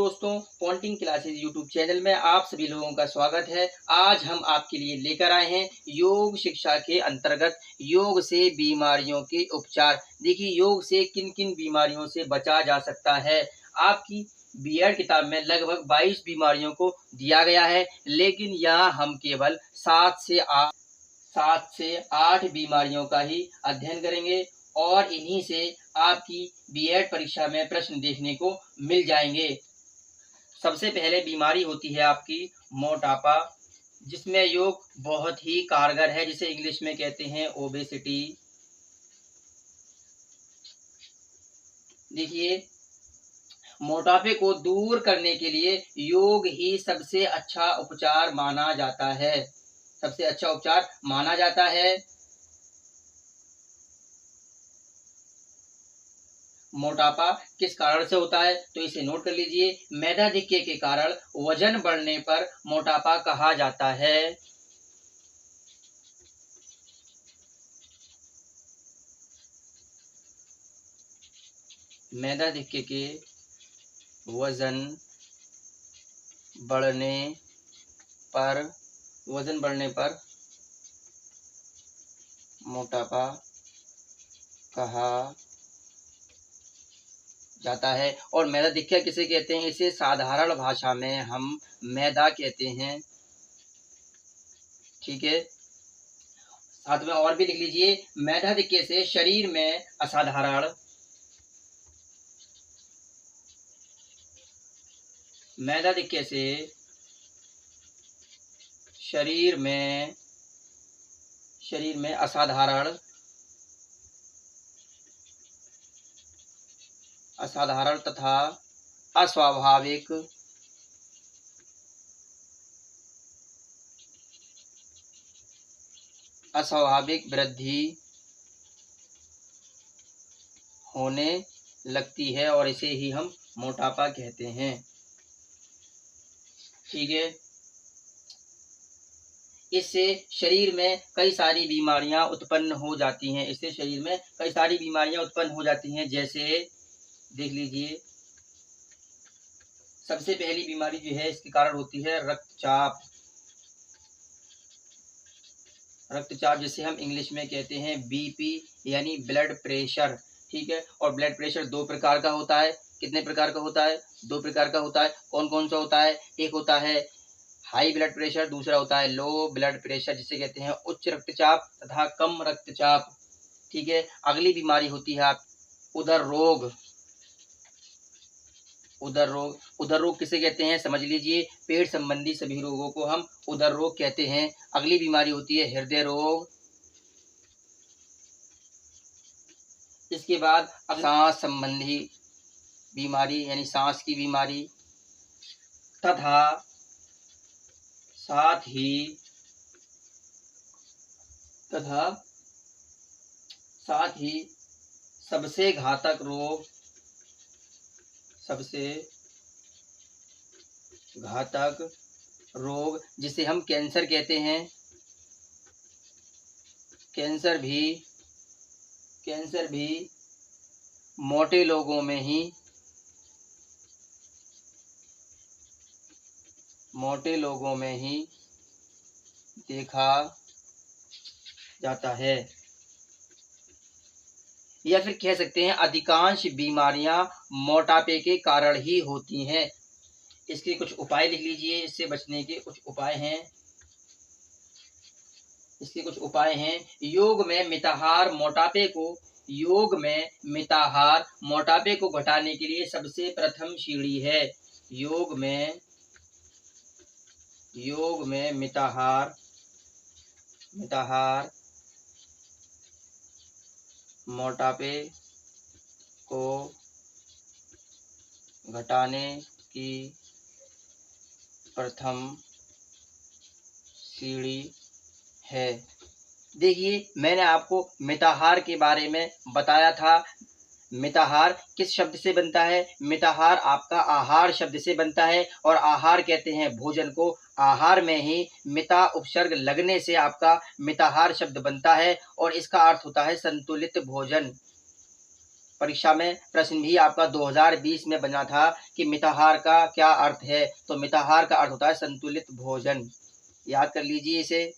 दोस्तों, Ponting classes YouTube channel में आप सभी लोगों का स्वागत है। आज हम आपके लिए लेकर आए हैं योग शिक्षा के अंतर्गत योग से बीमारियों के उपचार। देखिए, योग से किन किन बीमारियों से बचा जा सकता है। आपकी बीएड किताब में लगभग 22 बीमारियों को दिया गया है, लेकिन यहाँ हम केवल 7 से 8 बीमारियों का ही अध्ययन करेंगे और इन्हीं से आपकी बीएड परीक्षा में प्रश्न देखने को मिल जाएंगे। सबसे पहले बीमारी होती है आपकी मोटापा, जिसमें योग बहुत ही कारगर है, जिसे इंग्लिश में कहते हैं ओबेसिटी। देखिए, मोटापे को दूर करने के लिए योग ही सबसे अच्छा उपचार माना जाता है। सबसे अच्छा उपचार माना जाता है। मोटापा किस कारण से होता है, तो इसे नोट कर लीजिए। मेधाधिक्य के कारण वजन बढ़ने पर मोटापा कहा जाता है। मेधाधिक्य के वजन बढ़ने पर मोटापा कहा जाता है। और मेधाधिक्य किसे कहते हैं? इसे साधारण भाषा में हम मैदा कहते हैं। ठीक है, साथ में और भी लिख लीजिए। मेधाधिक्य से शरीर में असाधारण शरीर में असाधारण तथा अस्वाभाविक वृद्धि होने लगती है और इसे ही हम मोटापा कहते हैं। ठीक है, इससे शरीर में कई सारी बीमारियां उत्पन्न हो जाती हैं। जैसे देख लीजिए, सबसे पहली बीमारी जो है इसके कारण होती है रक्तचाप, जिसे हम इंग्लिश में कहते हैं बीपी यानी ब्लड प्रेशर। ठीक है, और ब्लड प्रेशर 2 प्रकार का होता है। कितने प्रकार का होता है? 2 प्रकार का होता है। कौन कौन सा होता है? एक होता है हाई ब्लड प्रेशर, दूसरा होता है लो ब्लड प्रेशर, जिसे कहते हैं उच्च रक्तचाप तथा कम रक्तचाप। ठीक है, अगली बीमारी होती है आप उदर रोग। उदर रोग किसे कहते हैं? समझ लीजिए, पेट संबंधी सभी रोगों को हम उदर रोग कहते हैं। अगली बीमारी होती है हृदय रोग। इसके बाद सांस संबंधी बीमारी यानी सांस की बीमारी, तथा साथ ही सबसे घातक रोग जिसे हम कैंसर कहते हैं। कैंसर भी मोटे लोगों में ही देखा जाता है, या फिर कह सकते हैं अधिकांश बीमारियां मोटापे के कारण ही होती हैं। इसके कुछ उपाय लिख लीजिए। इससे बचने के कुछ उपाय हैं। योग में मिताहार मोटापे को घटाने के लिए सबसे प्रथम सीढ़ी है। योग में मिताहार मोटापे को घटाने की प्रथम सीढ़ी है। देखिए, मैंने आपको मिताहार के बारे में बताया था। मिताहार किस शब्द से बनता है? मिताहार आपका आहार शब्द से बनता है, और आहार कहते हैं भोजन को। आहार में ही मिता उपसर्ग लगने से आपका मिताहार शब्द बनता है, और इसका अर्थ होता है संतुलित भोजन। परीक्षा में प्रश्न भी आपका 2020 में बना था कि मिताहार का क्या अर्थ है। तो मिताहार का अर्थ होता है संतुलित भोजन, याद कर लीजिए इसे।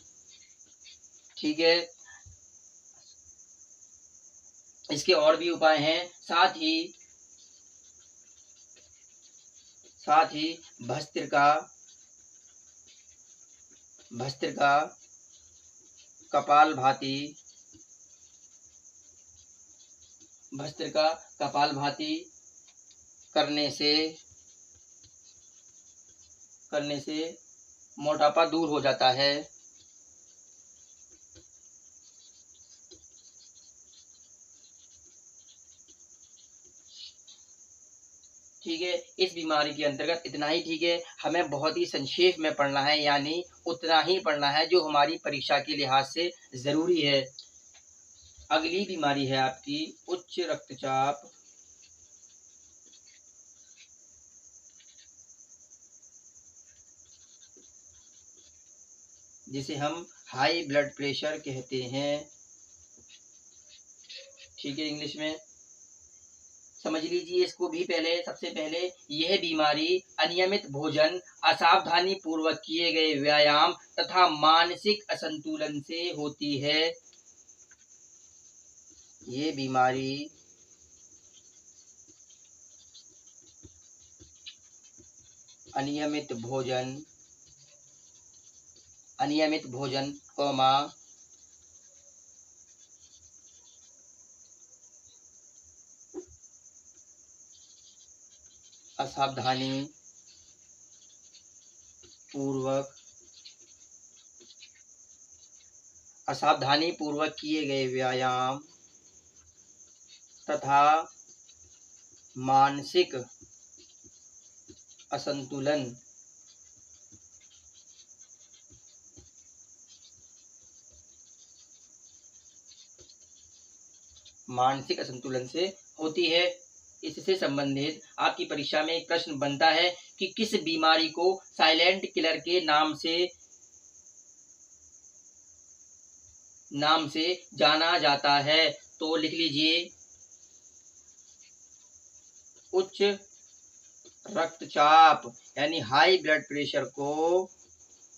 ठीक है, इसके और भी उपाय हैं। साथ ही भस्त्रिका कपालभाति करने से मोटापा दूर हो जाता है। ठीक है, इस बीमारी के अंतर्गत इतना ही। ठीक है, हमें बहुत ही संक्षेप में पढ़ना है, यानी उतना ही पढ़ना है जो हमारी परीक्षा के लिहाज से जरूरी है। अगली बीमारी है आपकी उच्च रक्तचाप, जिसे हम हाई ब्लड प्रेशर कहते हैं। ठीक है, इंग्लिश में समझ लीजिए इसको भी। सबसे पहले यह बीमारी अनियमित भोजन, असावधानी पूर्वक किए गए व्यायाम तथा मानसिक असंतुलन से होती है। ये बीमारी अनियमित भोजन असावधानी पूर्वक किए गए व्यायाम तथा मानसिक असंतुलन से होती है। इससे संबंधित आपकी परीक्षा में एक प्रश्न बनता है कि किस बीमारी को साइलेंट किलर के नाम से जाना जाता है। तो लिख लीजिए, उच्च रक्तचाप यानी हाई ब्लड प्रेशर को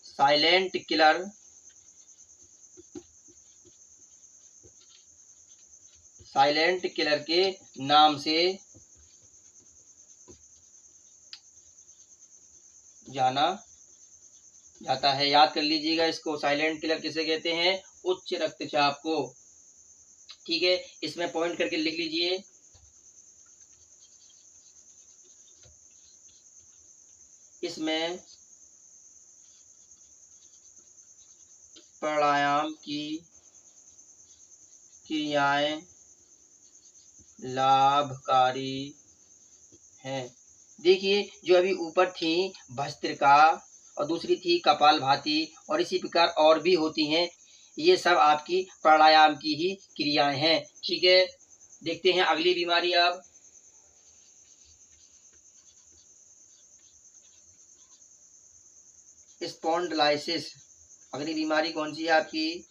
साइलेंट किलर के नाम से जाना जाता है। याद कर लीजिएगा इसको, साइलेंट किलर किसे कहते हैं? उच्च रक्तचाप को। ठीक है, इसमें पॉइंट करके लिख लीजिए। इसमें प्राणायाम की क्रियाएं लाभकारी हैं। देखिए, जो अभी ऊपर थी भस्त्रिका और दूसरी थी कपालभाति और इसी प्रकार और भी होती हैं, ये सब आपकी प्राणायाम की ही क्रियाएं हैं। ठीक है, देखते हैं अगली बीमारी। अब स्पॉन्डिलाइसिस, अगली बीमारी कौन सी है आपकी?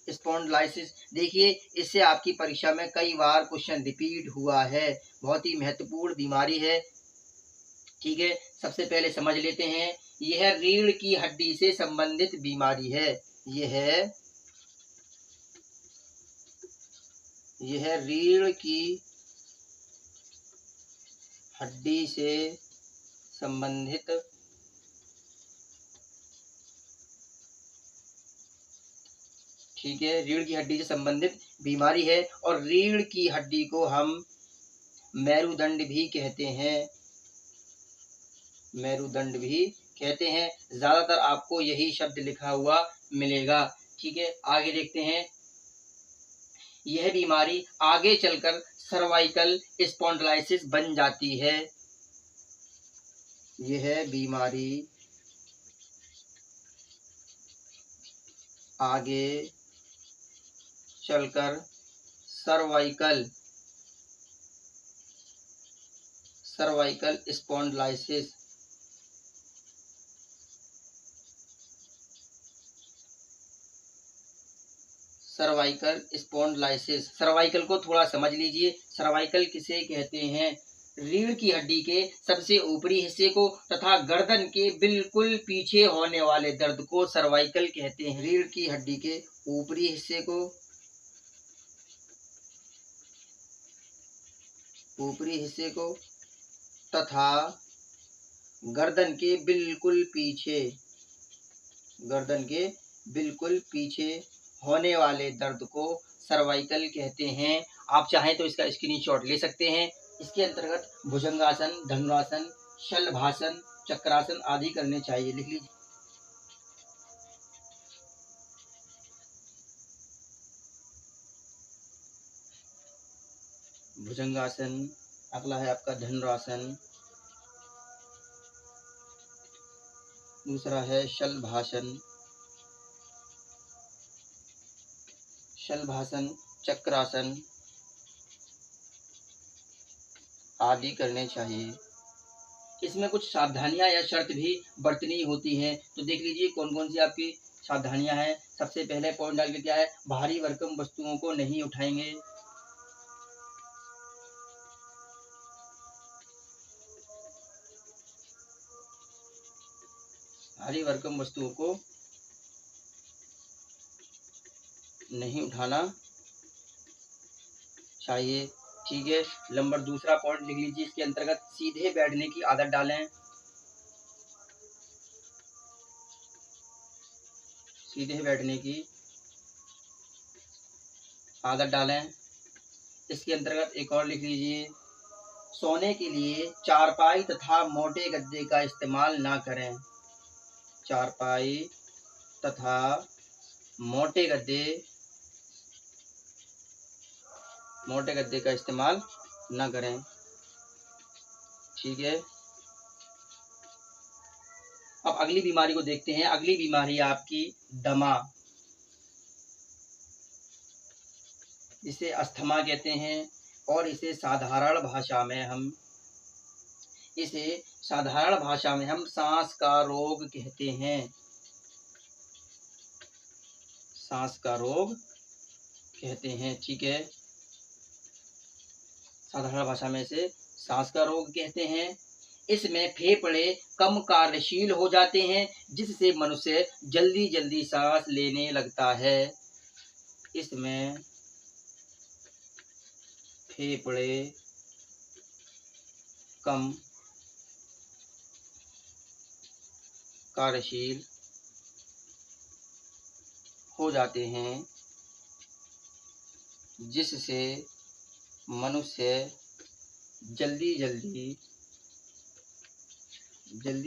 स्पॉन्डिलाइसिस। देखिए, इससे आपकी परीक्षा में कई बार क्वेश्चन रिपीट हुआ है, बहुत ही महत्वपूर्ण बीमारी है। ठीक है, सबसे पहले समझ लेते हैं। यह रीढ़ की हड्डी से संबंधित बीमारी है। यह रीढ़ की हड्डी से संबंधित ठीक है, रीढ़ की हड्डी से संबंधित बीमारी है और रीढ़ की हड्डी को हम मेरुदंड भी कहते हैं। ज्यादातर आपको यही शब्द लिखा हुआ मिलेगा। ठीक है, आगे देखते हैं। यह बीमारी आगे चलकर सर्वाइकल स्पॉन्डिलाइसिस बन जाती है। यह बीमारी आगे चलकर cervical spondylosis cervical spondylosis. Cervical को थोड़ा समझ लीजिए। सर्वाइकल किसे कहते हैं? रीढ़ की हड्डी के सबसे ऊपरी हिस्से को तथा गर्दन के बिल्कुल पीछे होने वाले दर्द को सर्वाइकल कहते हैं। रीढ़ की हड्डी के ऊपरी हिस्से को, ऊपरी हिस्से को तथा गर्दन के बिल्कुल पीछे, गर्दन के बिल्कुल पीछे होने वाले दर्द को सर्वाइकल कहते हैं। आप चाहें तो इसका स्क्रीनशॉट ले सकते हैं। इसके अंतर्गत भुजंगासन, धनुरासन, शलभासन, चक्रासन आदि करने चाहिए। लिख लीजिए। भुजंगासन, अगला है आपका धनुरासन, दूसरा है शलभासन, शलभासन, चक्रासन आदि करने चाहिए। इसमें कुछ सावधानियां या शर्त भी बरतनी होती हैं, तो देख लीजिए कौन कौन सी आपकी सावधानियां हैं। सबसे पहले पॉइंट डाल के क्या है, भारी भरकम वस्तुओं को नहीं उठाएंगे। भारी भरकम वस्तुओं को नहीं उठाना चाहिए। ठीक है। नंबर दूसरा पॉइंट लिख लीजिए। इसके अंतर्गत सीधे बैठने की आदत डालें। सीधे बैठने की आदत डालें। इसके अंतर्गत एक और लिख लीजिए, सोने के लिए चारपाई तथा मोटे गद्दे का इस्तेमाल ना करें। चारपाई तथा मोटे गद्दे का इस्तेमाल न करें। ठीक है। अब अगली बीमारी को देखते हैं। अगली बीमारी है आपकी दमा, इसे अस्थमा कहते हैं और इसे साधारण भाषा में हम सांस का रोग कहते हैं। सांस का रोग कहते हैं। ठीक है। साधारण भाषा में इसे सांस का रोग कहते हैं। इसमें फेफड़े कम कार्यशील हो जाते हैं, जिससे मनुष्य जल्दी जल्दी सांस लेने लगता है। इसमें फेफड़े कम कार्यशील हो जाते हैं, जिससे मनुष्य जल्दी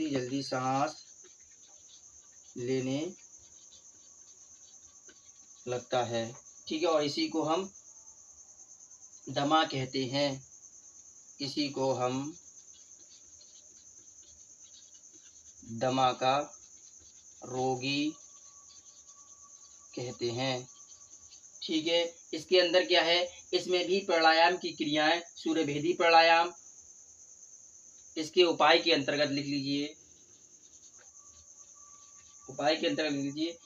जल्दी सांस लेने लगता है। ठीक है। और इसी को हम दमा कहते हैं। इसी को हम दमा का रोगी कहते हैं। ठीक है। इसके अंदर क्या है, इसमें भी प्राणायाम की क्रियाएं, सूर्यभेदी प्राणायाम, इसके उपाय के अंतर्गत लिख लीजिए। उपाय के अंतर्गत लिख लीजिए।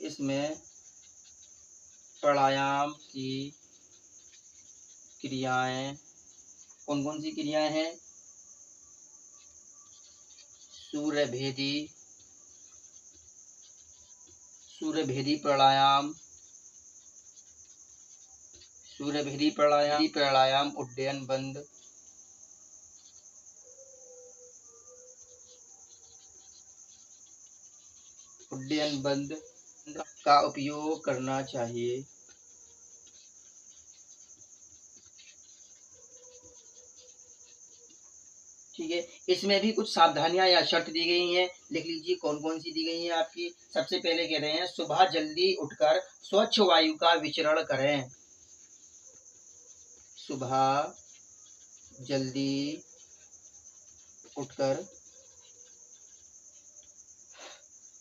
इसमें प्राणायाम की क्रियाएं, कौन कौन सी क्रियाएं हैं? सूर्यभेदी प्राणायाम, उड्डयन बंद, का उपयोग करना चाहिए। ठीक है। इसमें भी कुछ सावधानियां या शर्त दी गई हैं। लिख लीजिए कौन कौन सी दी गई हैं आपकी। सबसे पहले कह रहे हैं, सुबह जल्दी उठकर स्वच्छ वायु का विचरण करें। सुबह जल्दी उठकर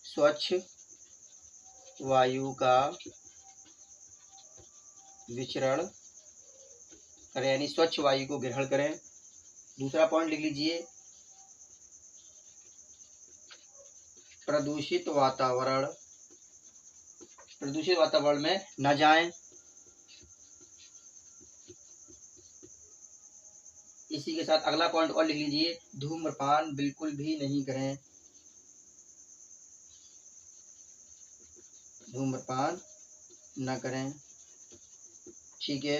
स्वच्छ वायु का विचरण करें, यानी स्वच्छ वायु को ग्रहण करें। दूसरा पॉइंट लिख लीजिए, प्रदूषित वातावरण में न जाएं। इसी के साथ अगला पॉइंट और लिख लीजिए, धूम्रपान बिल्कुल भी नहीं करें। धूम्रपान न करें। ठीक है,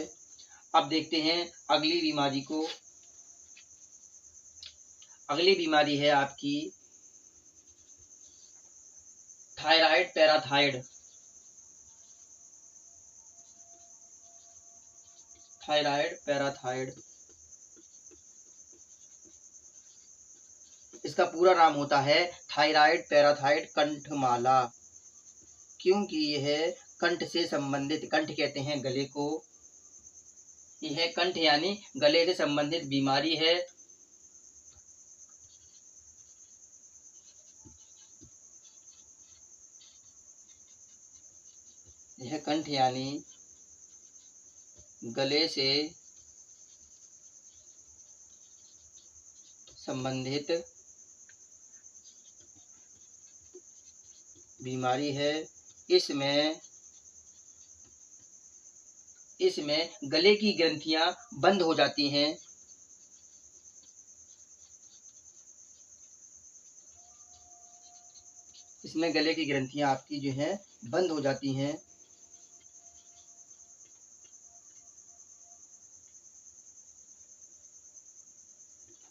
अब देखते हैं अगली बीमारी को। अगली बीमारी है आपकी थायराइड पैराथाइड। थायराइड पैराथाइड, इसका पूरा नाम होता है थायराइड पैराथाइड कंठमाला, क्योंकि यह कंठ से संबंधित, कंठ कहते हैं गले को, यह कंठ यानी गले से संबंधित बीमारी है। यह कंठ यानी गले से संबंधित बीमारी है। इसमें गले की ग्रंथियां बंद हो जाती हैं। इसमें गले की ग्रंथियां आपकी जो है बंद हो जाती हैं।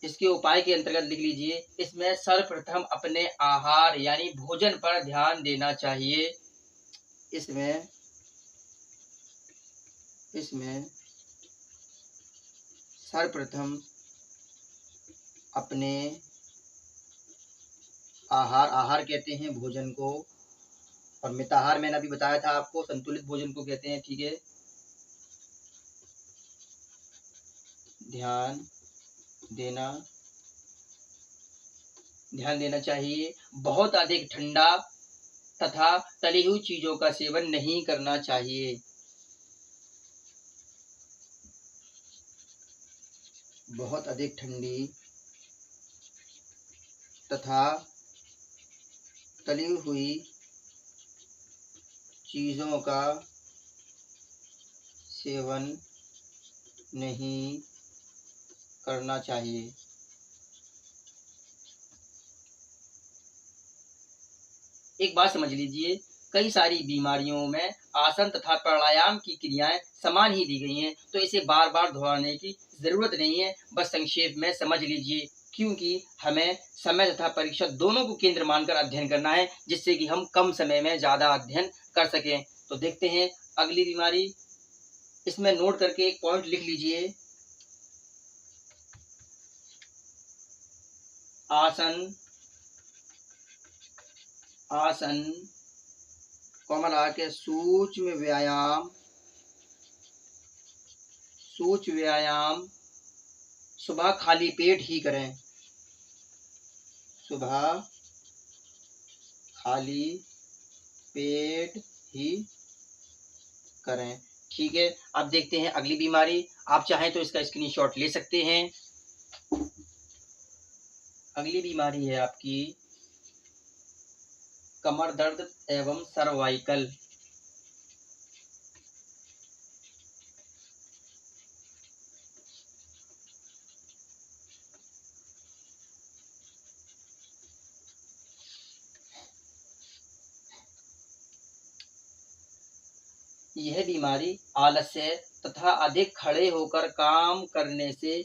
इसके उपाय के अंतर्गत लिख लीजिए, इसमें सर्वप्रथम अपने आहार यानी भोजन पर ध्यान देना चाहिए। इसमें सर्वप्रथम अपने आहार कहते हैं भोजन को, और मिताहार मैंने अभी बताया था आपको, संतुलित भोजन को कहते हैं। ठीक है, ध्यान देना चाहिए। बहुत अधिक ठंडा तथा तली हुई चीजों का सेवन नहीं करना चाहिए। बहुत अधिक ठंडी तथा तली हुई चीजों का सेवन नहीं करना चाहिए। एक बात समझ लीजिए, कई सारी बीमारियों में आसन तथा प्राणायाम की क्रियाएं समान ही दी गई हैं, तो इसे बार बार दोहराने की जरूरत नहीं है, बस संक्षेप में समझ लीजिए, क्योंकि हमें समय तथा परीक्षा दोनों को केंद्र मानकर अध्ययन करना है, जिससे कि हम कम समय में ज्यादा अध्ययन कर सकें। तो देखते हैं अगली बीमारी। इसमें नोट करके एक पॉइंट लिख लीजिए, आसन कमला के सूक्ष्म व्यायाम सुबह खाली पेट ही करें। सुबह खाली पेट ही करें। ठीक है, अब देखते हैं अगली बीमारी। आप चाहें तो इसका स्क्रीनशॉट ले सकते हैं। अगली बीमारी है आपकी कमर दर्द एवं सर्वाइकल। यह बीमारी आलस्य तथा अधिक खड़े होकर काम करने से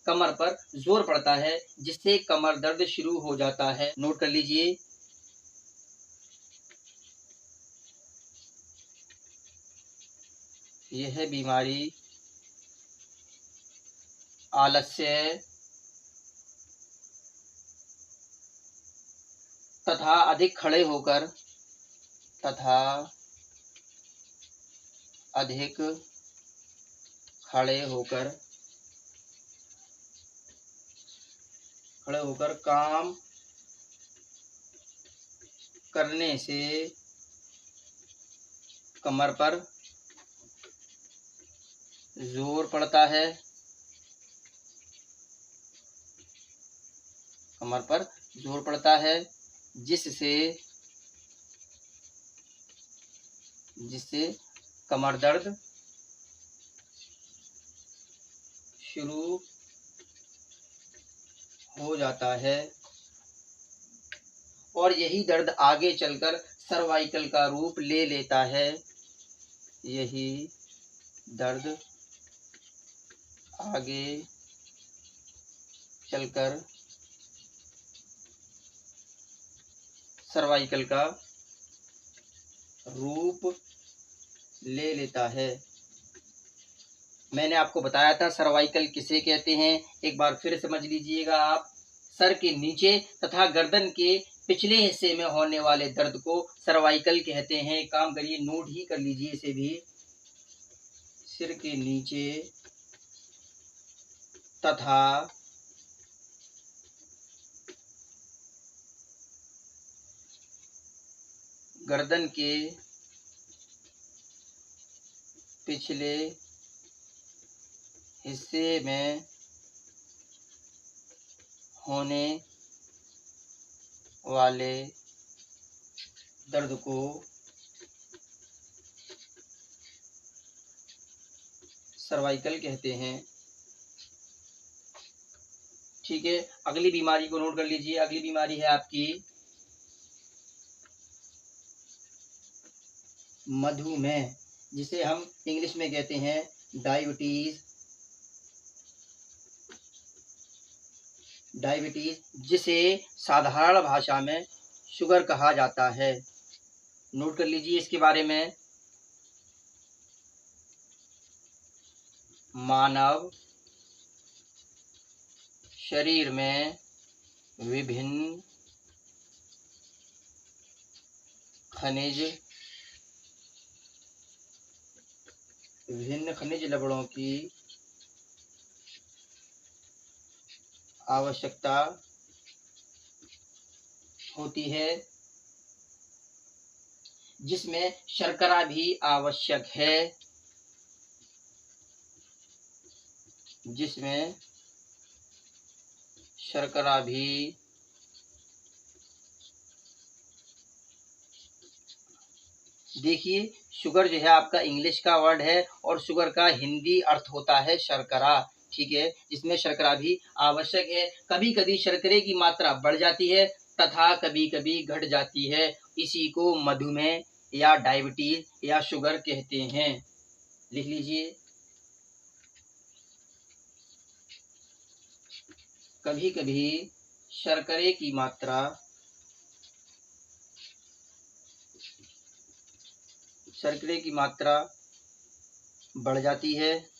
कमर पर जोर पड़ता है, जिससे कमर दर्द शुरू हो जाता है। नोट कर लीजिए, यह बीमारी आलस्य तथा अधिक खड़े होकर काम करने से कमर पर जोर पड़ता है। कमर पर जोर पड़ता है। जिससे कमर दर्द शुरू हो जाता है और यही दर्द आगे चलकर सर्वाइकल का रूप ले लेता है। यही दर्द आगे चलकर सर्वाइकल का रूप ले लेता है। मैंने आपको बताया था सर्वाइकल किसे कहते हैं, एक बार फिर समझ लीजिएगा आप। सर के नीचे तथा गर्दन के पिछले हिस्से में होने वाले दर्द को सर्वाइकल कहते हैं। काम करिए, नोट ही कर लीजिए इसे भी। सिर के नीचे तथा गर्दन के पिछले हिस्से में होने वाले दर्द को सर्वाइकल कहते हैं। ठीक है, अगली बीमारी को नोट कर लीजिए। अगली बीमारी है आपकी मधुमेह, जिसे हम इंग्लिश में कहते हैं डायबिटीज। जिसे साधारण भाषा में शुगर कहा जाता है। नोट कर लीजिए इसके बारे में। मानव शरीर में विभिन्न खनिज लवणों की आवश्यकता होती है, जिसमें शर्करा भी आवश्यक है। जिसमें शर्करा भी देखिए, शुगर जो है आपका इंग्लिश का वर्ड है और शुगर का हिंदी अर्थ होता है शर्करा। ठीक है, जिसमें शर्करा भी आवश्यक है। कभी कभी शर्करे की मात्रा बढ़ जाती है तथा कभी कभी घट जाती है। इसी को मधुमेह या डायबिटीज या शुगर कहते हैं। लिख लीजिए, कभी कभी शर्करे की मात्रा बढ़ जाती है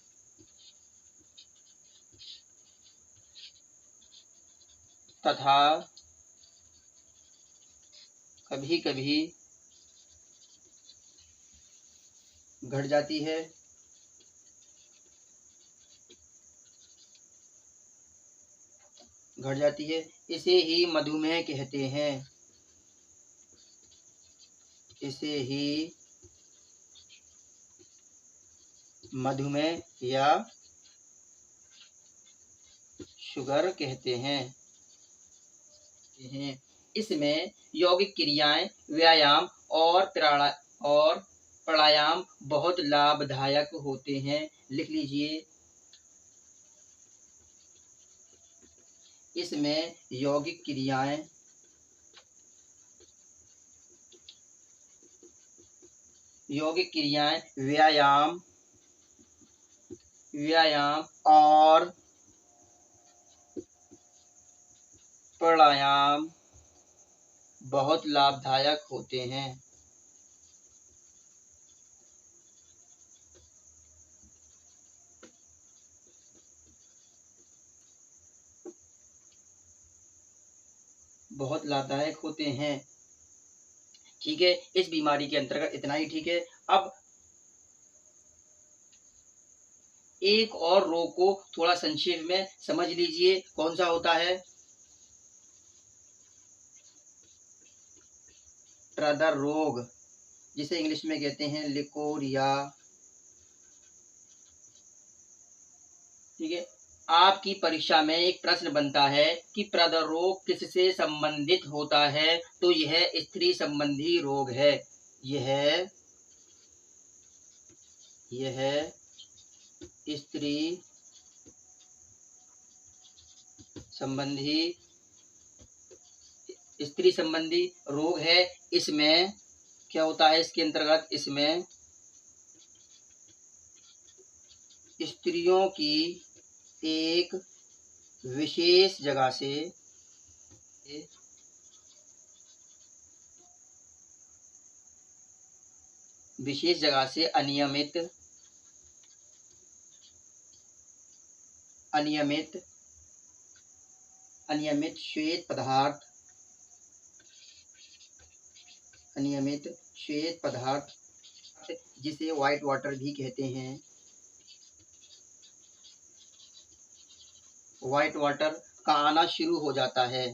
तथा कभी कभी घट जाती है। इसे ही मधुमेह कहते हैं। इसे ही मधुमेह या शुगर कहते हैं। इसमें यौगिक क्रियाएं, व्यायाम और प्राणायाम बहुत लाभदायक होते हैं। लिख लीजिए, इसमें यौगिक क्रियाएं, व्यायाम और प्राणायाम बहुत लाभदायक होते हैं। ठीक है, इस बीमारी के अंतर्गत इतना ही। ठीक है, अब एक और रोग को थोड़ा संक्षेप में समझ लीजिए, कौन सा होता है? ट्रदर रोग, जिसे इंग्लिश में कहते हैं लिकोरिया। ठीक है, आपकी परीक्षा में एक प्रश्न बनता है कि प्रदरोग किससे संबंधित होता है, तो यह स्त्री संबंधी रोग है। यह स्त्री संबंधी रोग है। इसमें क्या होता है, इसके अंतर्गत इसमें स्त्रियों की एक विशेष जगह से अनियमित श्वेत पदार्थ जिसे व्हाइट वाटर भी कहते हैं, व्हाइट वाटर का आना शुरू हो जाता है।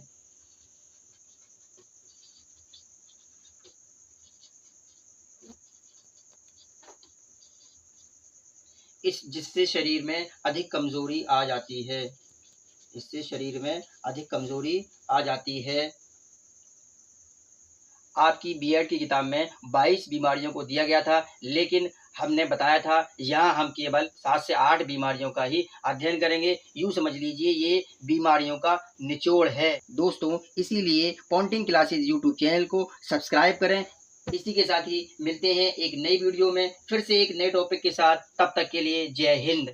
जिससे शरीर में अधिक कमजोरी आ जाती है। आपकी बीएड की किताब में 22 बीमारियों को दिया गया था, लेकिन हमने बताया था यहाँ हम केवल 7 से 8 बीमारियों का ही अध्ययन करेंगे। यूँ समझ लीजिए ये बीमारियों का निचोड़ है। दोस्तों, इसीलिए पॉन्टिंग क्लासेज यूट्यूब चैनल को सब्सक्राइब करें। इसी के साथ ही मिलते हैं एक नई वीडियो में फिर से एक नए टॉपिक के साथ। तब तक के लिए जय हिंद।